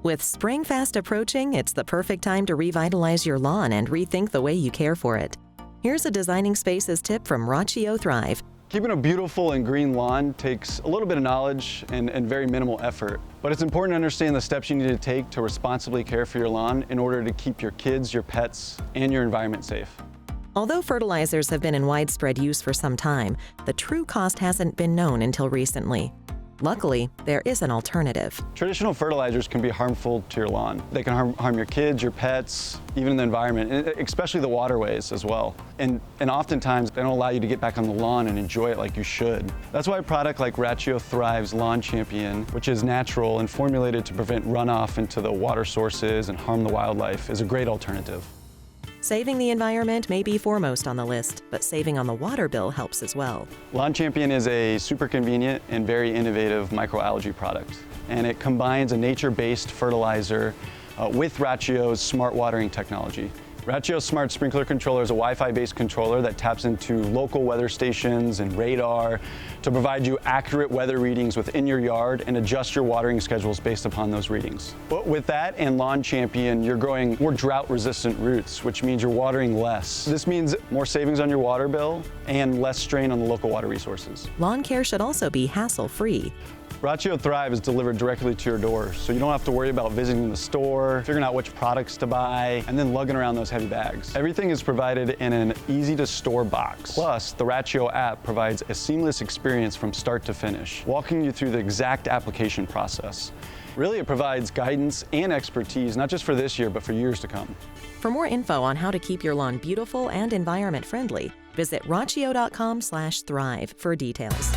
With spring fast approaching, it's the perfect time to revitalize your lawn and rethink the way you care for it. Here's a designing spaces tip from Rachio Thrive. Keeping a beautiful and green lawn takes a little bit of knowledge and very minimal effort. But it's important to understand the steps you need to take to responsibly care for your lawn in order to keep your kids, your pets, and your environment safe. Although fertilizers have been in widespread use for some time, the true cost hasn't been known until recently. Luckily, there is an alternative. Traditional fertilizers can be harmful to your lawn. They can harm your kids, your pets, even the environment, especially the waterways as well. And oftentimes, they don't allow you to get back on the lawn and enjoy it like you should. That's why a product like Rachio Thrive's Lawn Champion, which is natural and formulated to prevent runoff into the water sources and harm the wildlife, is a great alternative. Saving the environment may be foremost on the list, but saving on the water bill helps as well. Lawn Champion is a super convenient and very innovative microalgae product, and it combines a nature-based fertilizer with Rachio's smart watering technology. Rachio's Smart Sprinkler Controller is a Wi-Fi based controller that taps into local weather stations and radar to provide you accurate weather readings within your yard and adjust your watering schedules based upon those readings. But with that and Lawn Champion, you're growing more drought resistant roots, which means you're watering less. This means more savings on your water bill and less strain on the local water resources. Lawn care should also be hassle-free. Rachio Thrive is delivered directly to your door, so you don't have to worry about visiting the store, figuring out which products to buy, and then lugging around those heavy bags. Everything is provided in an easy-to-store box. Plus, the Rachio app provides a seamless experience from start to finish, walking you through the exact application process. Really, it provides guidance and expertise, not just for this year, but for years to come. For more info on how to keep your lawn beautiful and environment-friendly, visit rachio.com/thrive for details.